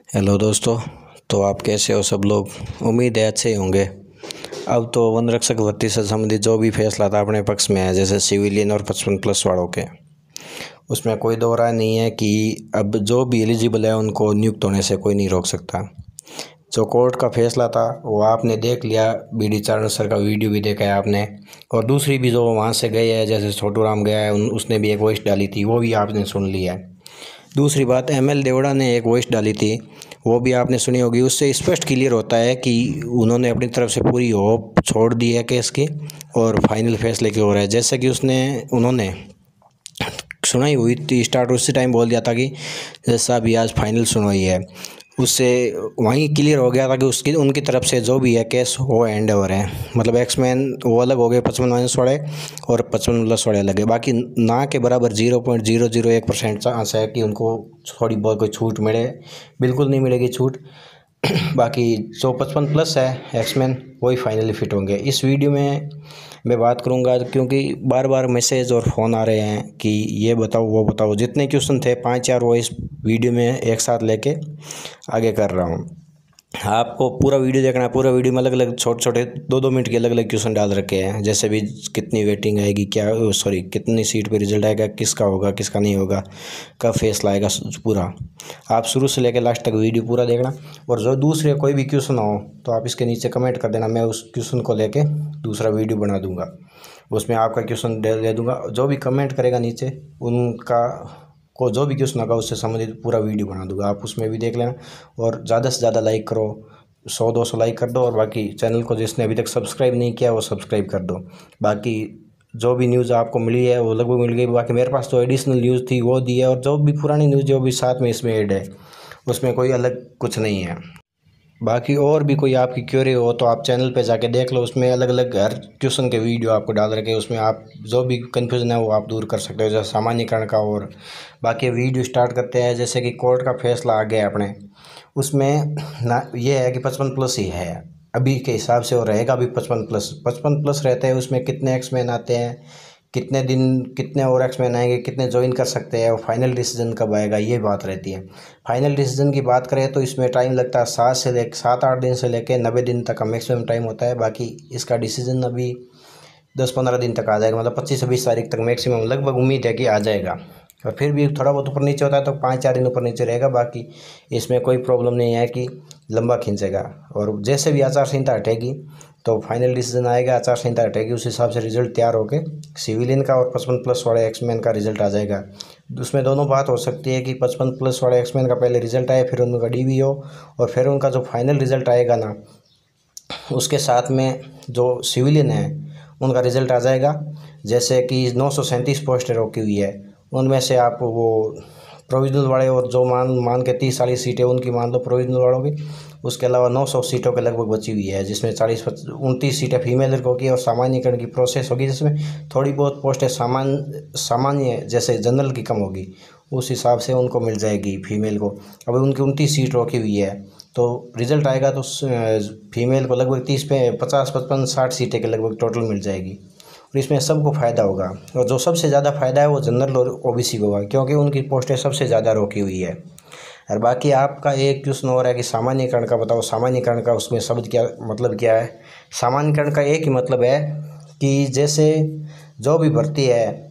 Hello दोस्तों। तो आप कैसे हो सब लोग। उम्मीद है अच्छे ही होंगे। अब तो वन रक्षक भर्ती से संबंधित जो भी फैसला था अपने पक्ष में है, जैसे सिविलियन और 55+ वालों के, उसमें कोई दो राय नहीं है कि अब जो भी एलिजिबल है उनको नियुक्त होने से कोई नहीं रोक सकता। जो कोर्ट का फैसला था वो आपने देख लिया, BD चारण सर का वीडियो भी देखा है आपने, और दूसरी भी जो वहाँ से गए हैं जैसे छोटू राम गया है उसने भी एक वॉइस डाली थी, वो भी आपने सुन लिया है। दूसरी बात, ML देवड़ा ने एक वॉइस डाली थी, वो भी आपने सुनी होगी। उससे स्पष्ट क्लियर होता है कि उन्होंने अपनी तरफ से पूरी होप छोड़ दी है केस की और फाइनल फैसले की ओर है। जैसे कि उन्होंने सुनाई हुई थी, स्टार्ट उसी टाइम बोल दिया था कि जैसा अभी आज फाइनल सुनवाई है, उससे वहीं क्लियर हो गया था कि उसकी उनकी तरफ से जो भी है केस वो एंड ओवर है। मतलब एक्समैन वो अलग हो गए, 55- वाले और 55+ वाले अलग है। बाकी ना के बराबर 0.001% चांस है कि उनको थोड़ी बहुत कोई छूट मिले, बिल्कुल नहीं मिलेगी छूट। बाकी जो 55+ है एक्समैन वही फाइनली फिट होंगे। इस वीडियो में मैं बात करूंगा क्योंकि बार बार मैसेज और फ़ोन आ रहे हैं कि ये बताओ वो बताओ। जितने क्वेश्चन थे 5-4 वो इस वीडियो में एक साथ लेके आगे कर रहा हूँ। आपको पूरा वीडियो देखना है। पूरा वीडियो में अलग अलग छोटे छोटे 2-2 मिनट के अलग अलग क्वेश्चन डाल रखे हैं, जैसे भी कितनी वेटिंग आएगी, क्या सॉरी कितनी सीट पे रिजल्ट आएगा, किसका होगा किसका नहीं होगा, कब फैसला आएगा, पूरा आप शुरू से लेकर लास्ट तक वीडियो पूरा देखना। और जो दूसरे कोई भी क्वेश्चन हो तो आप इसके नीचे कमेंट कर देना, मैं उस क्वेश्चन को लेके दूसरा वीडियो बना दूंगा, उसमें आपका क्वेश्चन दे दूंगा। जो भी कमेंट करेगा नीचे उनका को जो भी क्वेश्चन होगा उससे संबंधित पूरा वीडियो बना दूंगा, आप उसमें भी देख लेना। और ज़्यादा से ज़्यादा लाइक करो, 100-200 लाइक कर दो। और बाकी चैनल को जिसने अभी तक सब्सक्राइब नहीं किया वो सब्सक्राइब कर दो। बाकी जो भी न्यूज़ आपको मिली है वो लगभग मिल गई। बाकी मेरे पास तो एडिशनल न्यूज़ थी वो दी है, और जो भी पुरानी न्यूज़ जो भी साथ में इसमें ऐड है उसमें कोई अलग कुछ नहीं है। बाकी और भी कोई आपकी क्वेरी हो तो आप चैनल पे जाके देख लो, उसमें अलग अलग हर क्वेश्चन के वीडियो आपको डाल रखे हैं, उसमें आप जो भी कन्फ्यूज़न है वो आप दूर कर सकते हो, जैसे सामान्यकरण का। और बाकी वीडियो स्टार्ट करते हैं। जैसे कि कोर्ट का फैसला आ गया अपने, उसमें ना ये है कि 55+ ही है अभी के हिसाब से, और रहेगा भी 55+ रहते हैं। उसमें कितने एक्समैन आते हैं, कितने दिन कितने और एक्समैन आएंगे, कितने ज्वाइन कर सकते हैं, और फाइनल डिसीजन कब आएगा, ये बात रहती है। फाइनल डिसीजन की बात करें तो इसमें टाइम लगता है 7-8 दिन से लेकर 90 दिन तक का मैक्सिमम टाइम होता है। बाकी इसका डिसीजन अभी 10-15 दिन तक आ जाएगा, मतलब 25-26 तारीख तक मैक्सिमम लगभग उम्मीद है कि आ जाएगा। और फिर भी थोड़ा बहुत ऊपर नीचे होता है तो 5-4 दिन ऊपर नीचे रहेगा। बाकी इसमें कोई प्रॉब्लम नहीं है कि लंबा खींचेगा। और जैसे भी आचार संहिता हटेगी तो फाइनल डिसीजन आएगा, आचार संहिता हटेगी, उस हिसाब से रिजल्ट तैयार होकर सिविलियन का और 55+ वाले एक्समैन का रिजल्ट आ जाएगा। उसमें दोनों बात हो सकती है कि 55+ वाले एक्समैन का पहले रिजल्ट आए, फिर उनका DV हो, और फिर उनका जो फाइनल रिजल्ट आएगा ना उसके साथ में जो सिविलियन है उनका रिजल्ट आ जाएगा। जैसे कि 937 पोस्टें रोकी हुई है, उनमें से आप वो प्रोविजनल वाले और जो मान के 30-40 सीटें उनकी मान लो प्रोविजनल वालों की, उसके अलावा 900 सीटों के लगभग बची हुई है, जिसमें 29 सीटें फीमेल होगी और सामान्यकरण की प्रोसेस होगी, जिसमें थोड़ी बहुत पोस्टें सामान्य जैसे जनरल की कम होगी, उस हिसाब से उनको मिल जाएगी फीमेल को। अब उनकी 29 सीट रोकी हुई है, तो रिजल्ट आएगा तो फीमेल को लगभग 30 पे 50, 55, 60 सीटें के लगभग टोटल मिल जाएगी, और इसमें सबको फ़ायदा होगा। और जो सबसे ज़्यादा फ़ायदा है वो जनरल और OBC को होगा, क्योंकि उनकी पोस्टें सबसे ज़्यादा रोकी हुई है। और बाकी आपका एक क्वेश्चन और है कि सामान्यकरण का बताओ। सामान्यकरण का उसमें शब्द क्या मतलब क्या है। सामान्यकरण का एक ही मतलब है कि जैसे जो भी भर्ती है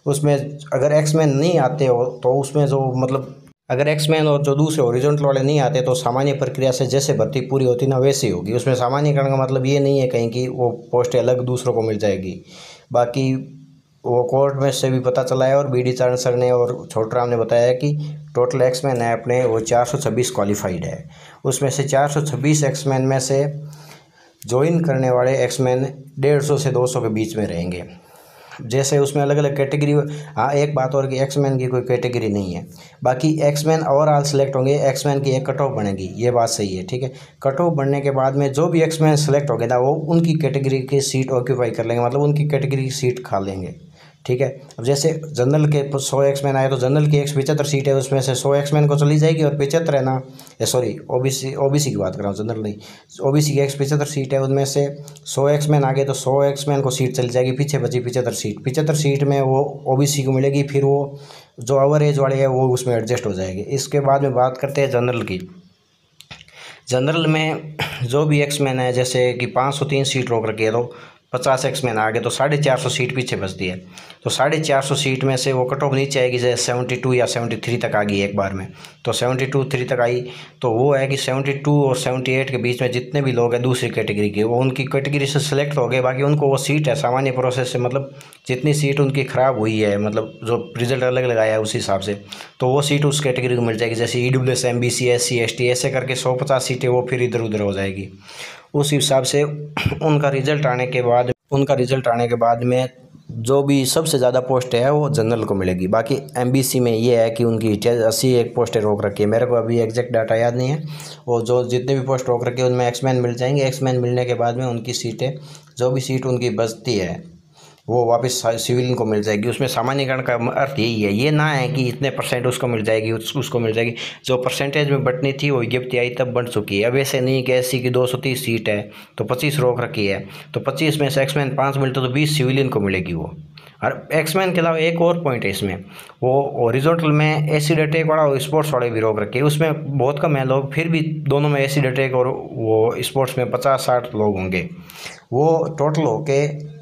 उसमें अगर एक्समैन नहीं आते हो तो उसमें जो मतलब अगर एक्समैन और जो दूसरे हॉरिजॉन्टल वाले नहीं आते तो सामान्य प्रक्रिया से जैसे भर्ती पूरी होती ना वैसे ही होगी। उसमें सामान्यकरण का मतलब ये नहीं है कहीं कि वो पोस्टें अलग दूसरों को मिल जाएगी। बाकी वो कोर्ट में से भी पता चला है, और BD चारण सर ने और छोटराम ने बताया कि टोटल एक्समैन है अपने वो 426 क्वालिफाइड है। उसमें से 426 एक्समैन में से ज्वाइन करने वाले एक्समैन 150 से 200 के बीच में रहेंगे। जैसे उसमें अलग अलग कैटेगरी। हाँ, एक बात और कि एक्समैन की कोई कैटेगरी नहीं है। बाकी एक्समैन ओवरऑल सेलेक्ट होंगे, एक्समैन की एक कट ऑफ बनेगी, ये बात सही है, ठीक है। कट ऑफ बनने के बाद में जो भी एक्समैन सेलेक्ट हो गए ना वो उनकी कैटेगरी की सीट ऑक्यूपाई कर लेंगे, मतलब उनकी कैटेगरी की सीट खा लेंगे, ठीक है। अब जैसे जनरल के 100 एक्समैन आए तो जनरल की 175 सीट है, उसमें से 100 एक्समैन को चली जाएगी, और 75 है ना, सॉरी ओबीसी की बात कर रहा हूँ, जनरल नहीं। OBC की 175 सीट है, उनमें से 100 एक्समैन आ गए तो 100 एक्समैन को सीट चली जाएगी, पीछे बची 75 सीट में वो OBC को मिलेगी। फिर वो जो ओवर एज वाले हैं वो उसमें एडजस्ट हो जाएंगे। इसके बाद में बात करते हैं जनरल की। जनरल में जो भी एक्समैन है, जैसे कि 503 सीट रोक रखी है तो 50 एक्समैन आगे तो 450 सीट पीछे बचती है। तो 450 सीट में से वो कट ऑफ नीचे आएगी, जैसे 72 या 73 तक आ गई एक बार में। तो 72-3 तक आई तो वो है कि 72 और 78 के बीच में जितने भी लोग हैं दूसरी कैटेगरी के, वो उनकी कैटेगरी से सिलेक्ट हो गए। बाकी उनको वो सीट है सामान्य प्रोसेस से, मतलब जितनी सीट उनकी ख़राब हुई है, मतलब जो रिजल्ट अलग लगाया है उस हिसाब से, तो वो सीट उस कैटेगरी को मिल जाएगी। जैसे EWS, MBC, SC, ST ऐसे करके 150 सीटें वो फिर इधर उधर हो जाएगी। उस हिसाब से उनका रिज़ल्ट आने के बाद में जो भी सबसे ज़्यादा पोस्ट है वो जनरल को मिलेगी। बाकी MBC में ये है कि उनकी 81 पोस्टें रोक रखी है, मेरे को अभी एग्जैक्ट डाटा याद नहीं है। वो जो जितने भी पोस्ट रोक रखी है उनमें एक्समैन मिल जाएंगे। एक्समैन मिलने के बाद में उनकी सीटें, जो भी सीट उनकी बचती है वो वापस सिविलियन को मिल जाएगी। उसमें सामान्यकरण का अर्थ यही है, ये ना है कि इतने % उसको मिल जाएगी उसको मिल जाएगी। जो परसेंटेज में बंटनी थी वो विज्ञप्ति आई तब बंट चुकी है। अब ऐसे नहीं कि SC की 230 सीट है तो 25 रोक रखी है, तो 25 में से एक्समैन 5 मिलते तो 20 सिविलियन को मिलेगी वो। और एक्समैन के अलावा एक और पॉइंट है इसमें, वो हॉरिजॉन्टल में एसिड अटैक वाला और स्पोर्ट्स वाले भी रोक रखे, उसमें बहुत कम है लोग, फिर भी दोनों में एसिड अटैक और वो स्पोर्ट्स में 50-60 लोग होंगे। वो टोटल होके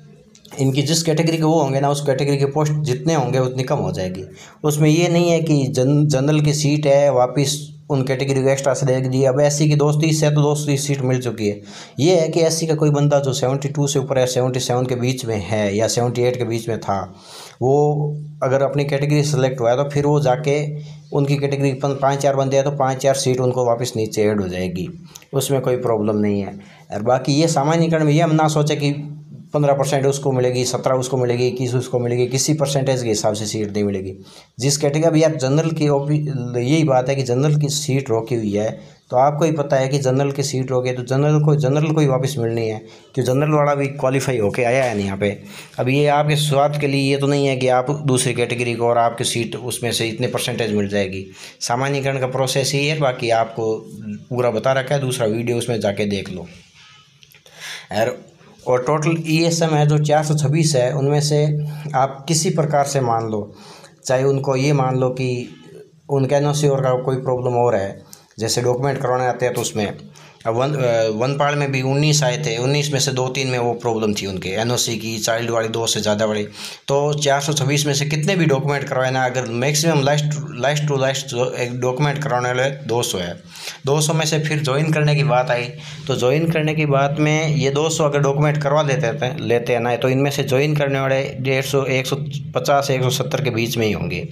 इनकी जिस कैटेगरी के वो होंगे ना, उस कैटेगरी के पोस्ट जितने होंगे उतनी कम हो जाएगी। उसमें ये नहीं है कि जनरल की सीट है वापस उन कैटेगरी को एक्स्ट्रा से दे दी। अब SC की 230 है तो 230 सीट मिल चुकी है। ये है कि SC का कोई बंदा जो 72 से ऊपर है, 77 के बीच में है या 78 के बीच में था, वो अगर अपनी कैटेगरी सेलेक्ट हुआ है तो फिर वो जाके उनकी कैटेगरी 5-4 बंदे हैं तो 5-4 सीट उनको वापस नीचे ऐड हो जाएगी, उसमें कोई प्रॉब्लम नहीं है। और बाकी ये सामान्यीकरण में ये हम ना सोचे कि 15% उसको मिलेगी, 17 उसको मिलेगी, 21 उसको मिलेगी, किसी परसेंटेज के हिसाब से सीट नहीं मिलेगी। जिस कैटेगरी, अब यार जनरल की यही बात है कि जनरल की सीट रोकी हुई है तो आपको ही पता है कि जनरल की सीट रोके तो जनरल को ही वापस मिलनी है, कि जनरल वाला भी क्वालिफाई होके आया है यहाँ पे। अब ये आपके स्वार्थ के लिए ये तो नहीं है कि आप दूसरी कैटेगरी को और आपकी सीट उसमें से इतने परसेंटेज मिल जाएगी। सामान्यीकरण का प्रोसेस ही है, बाकी आपको पूरा बता रखा है, दूसरा वीडियो उसमें जाके देख लो। और टोटल ESM है जो 426 है, उनमें से आप किसी प्रकार से मान लो, चाहे उनको ये मान लो कि उनके NOC और का कोई प्रॉब्लम और है, जैसे डॉक्यूमेंट करवाने आते हैं तो उसमें अब वनपाल में भी 19 आए थे, 19 में से 2-3 में वो प्रॉब्लम थी उनके NOC की, चाइल्ड वाली 2 से ज़्यादा वाली। तो 426 में से कितने भी डॉक्यूमेंट करवाए ना, अगर मैक्सिमम लास्ट टू लास्ट जो एक डॉक्यूमेंट करवाने वाले 200 है, 200 में से फिर ज्वाइन करने की बात आई तो ज्वाइन करने की बात में ये 200 अगर डॉक्यूमेंट करवा लेते हैं ना, तो इनमें से ज्वाइन करने वाले 150, 150, 170 के बीच में ही होंगे,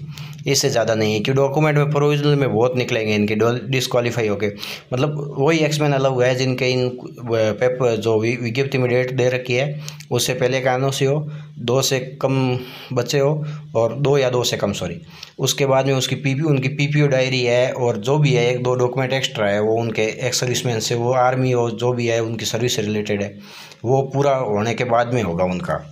इससे ज़्यादा नहीं है। कि डॉक्यूमेंट में प्रोविजनल में बहुत निकलेंगे इनके डिस्क्वालीफाई होके, मतलब वही एक्समैन अलग हुआ है जिनके इन पेपर जो विज्ञप्ति में डेट दे रखी है उससे पहले का NOC हो, 2 से कम बच्चे हो, और 2 या 2 से कम सॉरी, उसके बाद में उनकी PPO डायरी है, और जो भी है 1-2 डॉक्यूमेंट एक्स्ट्रा है वो उनके एक्स सर्विसमैन से, वो आर्मी हो जो भी है उनकी सर्विस से रिलेटेड है, वो पूरा होने के बाद में होगा उनका।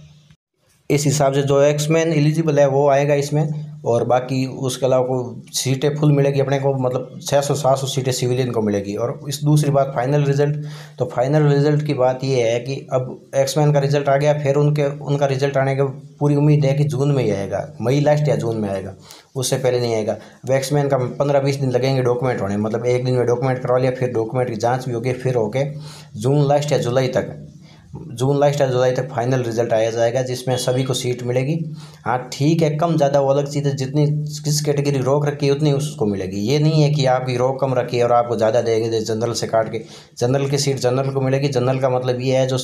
इस हिसाब से जो एक्समैन एलिजिबल है वो आएगा इसमें। और बाकी उसके अलावा को सीटें फुल मिलेगी अपने को, मतलब 600-700 सीटें सिविलियन को मिलेगी। और इस दूसरी बात फाइनल रिजल्ट, तो फाइनल रिजल्ट की बात ये है कि अब एक्समैन का रिजल्ट आ गया, फिर उनका रिजल्ट आने की पूरी उम्मीद है कि जून में ही आएगा, मई लास्ट या जून में आएगा, उससे पहले नहीं आएगा। अब एक्समैन का 15-20 दिन लगेंगे डॉक्यूमेंट होने, मतलब एक दिन में डॉक्यूमेंट करवा लिया, फिर डॉक्यूमेंट की जाँच भी होगी, फिर होके जून लास्ट या जुलाई तक फाइनल रिजल्ट आया जाएगा, जिसमें सभी को सीट मिलेगी। हाँ ठीक है, कम ज़्यादा वो अलग चीज़ है, जितनी किस कैटेगरी रोक रखी है उतनी उसको मिलेगी। ये नहीं है कि आपकी रोक कम रखी है और आपको ज़्यादा देंगे जनरल से काट के, जनरल की सीट जनरल को मिलेगी। जनरल का मतलब ये है जो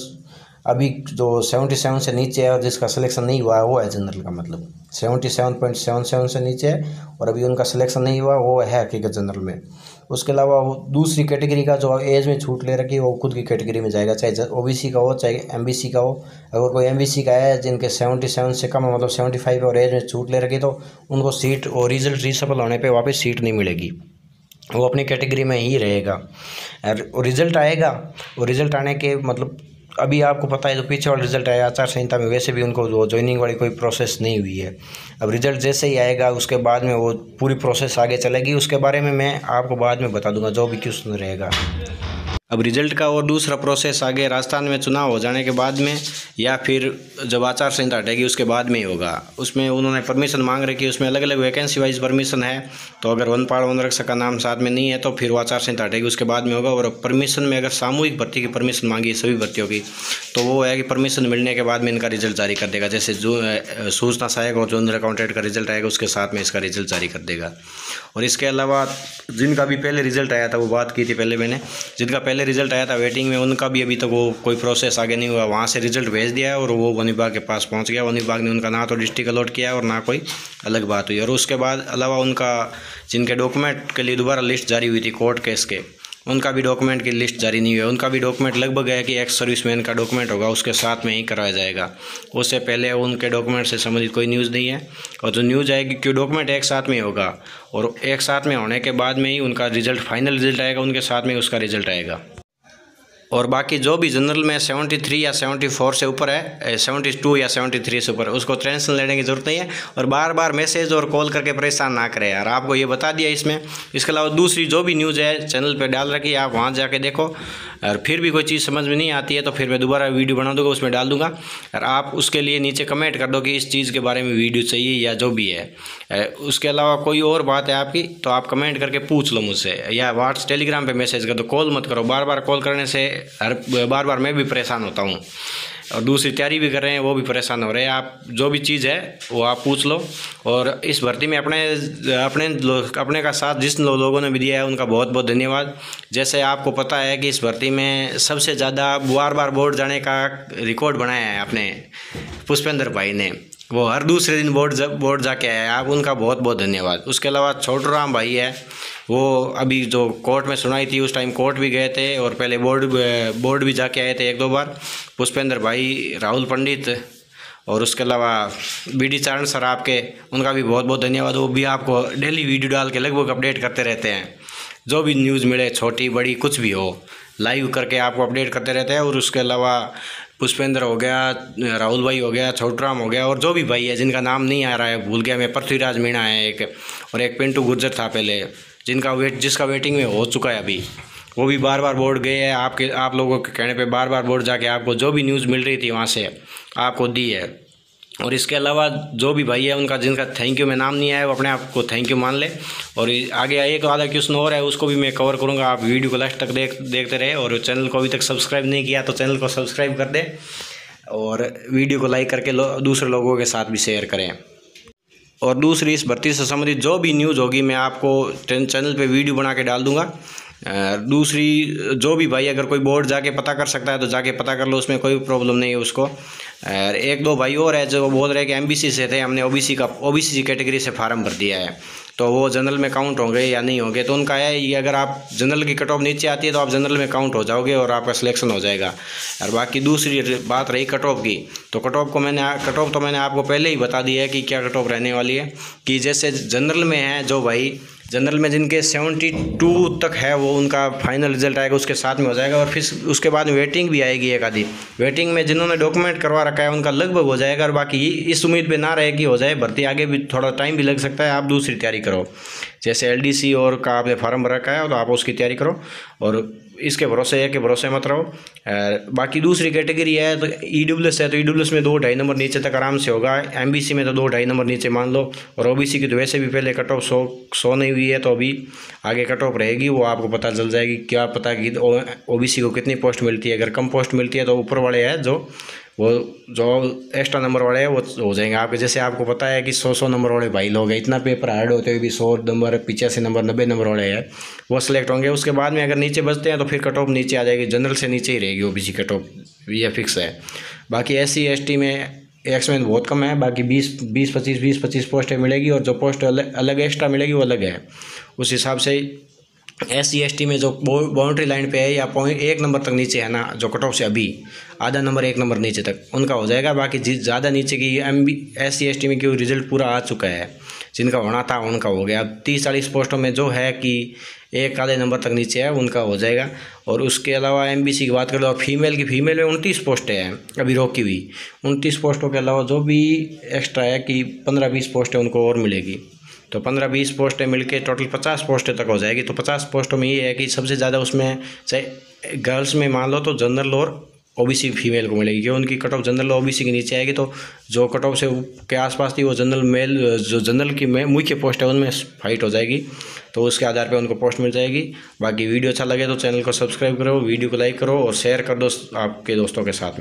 अभी जो 77 से नीचे है और जिसका सिलेक्शन नहीं हुआ है वो है जनरल का मतलब, 77.77 से नीचे है और अभी उनका सिलेक्शन नहीं हुआ वो है हकीकत जनरल में। उसके अलावा वो दूसरी कैटेगरी का जो एज में छूट ले रखी है वो खुद की कैटेगरी में जाएगा, चाहे OBC का हो चाहे MBC का हो। अगर कोई MBC का है जिनके 77 से कम है, मतलब 75 और एज में छूट ले रखी, तो उनको सीट और रिजल्ट रीसफल होने पे वापस सीट नहीं मिलेगी, वो अपनी कैटेगरी में ही रहेगा। और रिज़ल्ट आएगा, और रिज़ल्ट आने के मतलब अभी आपको पता है जो पीछे वाला रिजल्ट आया आचार संहिता में, वैसे भी उनको जो ज्वाइनिंग वाली कोई प्रोसेस नहीं हुई है। अब रिजल्ट जैसे ही आएगा उसके बाद में वो पूरी प्रोसेस आगे चलेगी, उसके बारे में मैं आपको बाद में बता दूंगा जो भी क्वेश्चन रहेगा। अब रिजल्ट का और दूसरा प्रोसेस आगे राजस्थान में चुनाव हो जाने के बाद में, या फिर जब आचार संहिता हटेगी उसके बाद में ही होगा। उसमें उन्होंने परमिशन मांग रखी है, उसमें अलग अलग वैकेंसी वाइज परमिशन है, तो अगर वनपाल वन रक्षक का नाम साथ में नहीं है तो फिर वो आचार संहिता हटेगी, उसके बाद में होगा। और परमिशन में अगर सामूहिक भर्ती की परमिशन मांगी सभी भर्तियों की, तो वो है कि परमिशन मिलने के बाद में इनका रिजल्ट जारी कर देगा। जैसे जो सूचना सहायक और जूनियर अकाउंटेंट का रिजल्ट आएगा उसके साथ में इसका रिजल्ट जारी कर देगा। और इसके अलावा जिनका भी पहले रिजल्ट आया था, वो बात की थी पहले मैंने, जिनका पहले रिजल्ट आया था वेटिंग में, उनका भी अभी तक वो कोई प्रोसेस आगे नहीं हुआ। वहाँ से रिजल्ट भेज दिया है और वो वन विभाग के पास पहुँच गया। वन विभाग ने उनका ना तो डिस्ट्रिक्ट अलॉट किया और ना कोई अलग बात हुई। और उसके बाद अलावा उनका जिनके डॉक्यूमेंट के लिए दोबारा लिस्ट जारी हुई थी कोर्ट केस के, उनका भी डॉक्यूमेंट की लिस्ट जारी नहीं हुई है। उनका भी डॉक्यूमेंट लगभग है कि एक्स सर्विसमैन का डॉक्यूमेंट होगा उसके साथ में ही करवाया जाएगा। उससे पहले उनके डॉक्यूमेंट से संबंधित कोई न्यूज़ नहीं है। और जो न्यूज़ आएगी क्यों डॉक्यूमेंट एक साथ में होगा, और एक साथ में होने के बाद में ही उनका रिजल्ट फाइनल रिजल्ट आएगा, उनके साथ में उसका रिजल्ट आएगा। और बाकी जो भी जनरल में 73 या 74 से ऊपर है, 72 या 73 से ऊपर, उसको टेंशन लेने की ज़रूरत नहीं है। और बार बार मैसेज और कॉल करके परेशान ना करें यार, आपको ये बता दिया इसमें। इसके अलावा दूसरी जो भी न्यूज़ है चैनल पे डाल रखी है, आप वहाँ जाके देखो। और फिर भी कोई चीज़ समझ में नहीं आती है तो फिर मैं दोबारा वीडियो बना दूँगा, उसमें डाल दूँगा। और आप उसके लिए नीचे कमेंट कर दो कि इस चीज़ के बारे में वीडियो चाहिए या जो भी है। उसके अलावा कोई और बात है आपकी तो आप कमेंट करके पूछ लो मुझसे, या व्हाट्स टेलीग्राम पे मैसेज कर दो। कॉल मत करो, बार बार कॉल करने से बार बार मैं भी परेशान होता हूँ, और दूसरी तैयारी भी कर रहे हैं वो भी परेशान हो रहे हैं। आप जो भी चीज़ है वो आप पूछ लो। और इस भर्ती में अपने का साथ जिस लोगों ने भी दिया है उनका बहुत बहुत धन्यवाद। जैसे आपको पता है कि इस भर्ती में सबसे ज़्यादा बार बार बोर्ड जाने का रिकॉर्ड बनाया है अपने पुष्पेंद्र भाई ने, वो हर दूसरे दिन बोर्ड जाके आए, आप उनका बहुत बहुत धन्यवाद। उसके अलावा छोटू राम भाई है, वो अभी जो कोर्ट में सुनाई थी उस टाइम कोर्ट भी गए थे और पहले बोर्ड भी जाके आए थे 1-2 बार। पुष्पेंद्र भाई, राहुल पंडित, और उसके अलावा BD चारण सर आपके, उनका भी बहुत बहुत धन्यवाद। वो भी आपको डेली वीडियो डाल के लगभग अपडेट करते रहते हैं। जो भी न्यूज़ मिले, छोटी बड़ी कुछ भी हो, लाइव करके आपको अपडेट करते रहते हैं। और उसके अलावा पुष्पेंद्र हो गया, राहुल भाई हो गया, छोटू राम हो गया, और जो भी भाई है जिनका नाम नहीं आ रहा है, भूल गया मैं, पृथ्वीराज मीणा है एक, और एक पिंटू गुर्जर था पहले, जिसका वेटिंग में हो चुका है अभी, वो भी बार बार बोर्ड गए हैं। आप लोगों के कहने पे बार बार बोर्ड जाके आपको जो भी न्यूज़ मिल रही थी वहाँ से आपको दी है। और इसके अलावा जो भी भाई है उनका जिनका थैंक यू में नाम नहीं आया वो अपने आप को थैंक यू मान ले। और आगे एक आधा क्वेश्चन और है, उसको भी मैं कवर करूँगा। आप वीडियो को लास्ट तक देखते रहे, और चैनल को अभी तक सब्सक्राइब नहीं किया तो चैनल को सब्सक्राइब कर दे, और वीडियो को लाइक करके दूसरे लोगों के साथ भी शेयर करें। और दूसरी इस भर्ती से संबंधित जो भी न्यूज़ होगी मैं आपको चैनल पे वीडियो बना के डाल दूंगा। दूसरी जो भी भाई अगर कोई बोर्ड जाके पता कर सकता है तो जाके पता कर लो, उसमें कोई प्रॉब्लम नहीं है उसको। 1-2 भाई और है जो बोल रहे हैं कि MBC से थे, हमने OBC कैटेगरी से फार्म भर दिया है, तो वो जनरल में काउंट होंगे या नहीं होंगे। तो उनका है ये, अगर आप जनरल की कट ऑफ नीचे आती है तो आप जनरल में काउंट हो जाओगे और आपका सिलेक्शन हो जाएगा। और बाकी दूसरी बात रही कट ऑफ की, तो कट ऑफ तो मैंने आपको पहले ही बता दिया है कि क्या कट ऑफ रहने वाली है। कि जैसे जनरल में है जो भाई, जनरल में जिनके 72 तक है वो उनका फाइनल रिजल्ट आएगा, उसके साथ में हो जाएगा। और फिर उसके बाद वेटिंग भी आएगी एक आधी, वेटिंग में जिन्होंने डॉक्यूमेंट करवा रखा है उनका लगभग हो जाएगा। और बाकी इस उम्मीद पे ना रहे कि हो जाए भर्ती, आगे भी थोड़ा टाइम भी लग सकता है, आप दूसरी तैयारी करो। जैसे LDC और का आपने फार्म भर रखा है तो आप उसकी तैयारी करो, और इसके भरोसे है कि भरोसे मत रहो। बाकी दूसरी कैटेगरी है तो EWS है, तो EWS में 2-2.5 नंबर नीचे तक आराम से होगा। MBC में तो 2-2.5 नंबर नीचे मान लो। और OBC की तो वैसे भी पहले कट ऑफ 100 नहीं हुई है, तो अभी आगे कट ऑफ रहेगी, वो आपको पता चल जाएगी। क्या पता कि OBC को कितनी पोस्ट मिलती है। अगर कम पोस्ट मिलती है तो ऊपर वाले हैं जो एक्स्ट्रा नंबर वाले हैं वो हो जाएंगे आपके। जैसे आपको पता है कि 100 नंबर वाले भाई लोग हैं, इतना पेपर हार्ड होते हुए भी 100 नंबर, 85 नंबर, 90 नंबर वाले हैं, वो सिलेक्ट होंगे। उसके बाद में अगर नीचे बचते हैं तो फिर कट ऑफ नीचे आ जाएगी, जनरल से नीचे ही रहेगी OBC कट ऑफ, ये फिक्स है। बाकी SC ST में एक्समेन बहुत कम है, बाकी 20-25 पोस्टें मिलेगी, और जो पोस्ट अलग एक्स्ट्रा मिलेगी वो अलग है। उस हिसाब से SC ST में जो बाउंड्री लाइन पे है या 1 नंबर तक नीचे है ना, जो कट ऑफ से अभी आधा नंबर 1 नंबर नीचे तक, उनका हो जाएगा। बाकी ज़्यादा नीचे की SC ST में क्यों रिजल्ट पूरा आ चुका है, जिनका होना था उनका हो गया। अब 30-40 पोस्टों में जो है कि 1 आधे नंबर तक नीचे है उनका हो जाएगा। और उसके अलावा MBC की बात करें तो फीमेल में 29 पोस्टें हैं अभी रोकी हुई। 29 पोस्टों के अलावा जो भी एक्स्ट्रा है कि 15-20 पोस्टें उनको और मिलेगी, तो 15-20 पोस्टें मिलके टोटल 50 पोस्टें तक हो जाएगी। तो 50 पोस्टों में ये है कि सबसे ज़्यादा उसमें चाहे गर्ल्स में मान लो तो जनरल और ओबीसी फीमेल को मिलेगी, क्यों उनकी कट ऑफ जनरल ओबीसी के नीचे आएगी, तो जो कट ऑफ से के आसपास थी वो जनरल मेल, जो जनरल की मुख्य पोस्ट है उनमें फाइट हो जाएगी, तो उसके आधार पे उनको पोस्ट मिल जाएगी। बाकी वीडियो अच्छा लगे तो चैनल को सब्सक्राइब करो, वीडियो को लाइक करो और शेयर कर दो आपके दोस्तों के साथ में।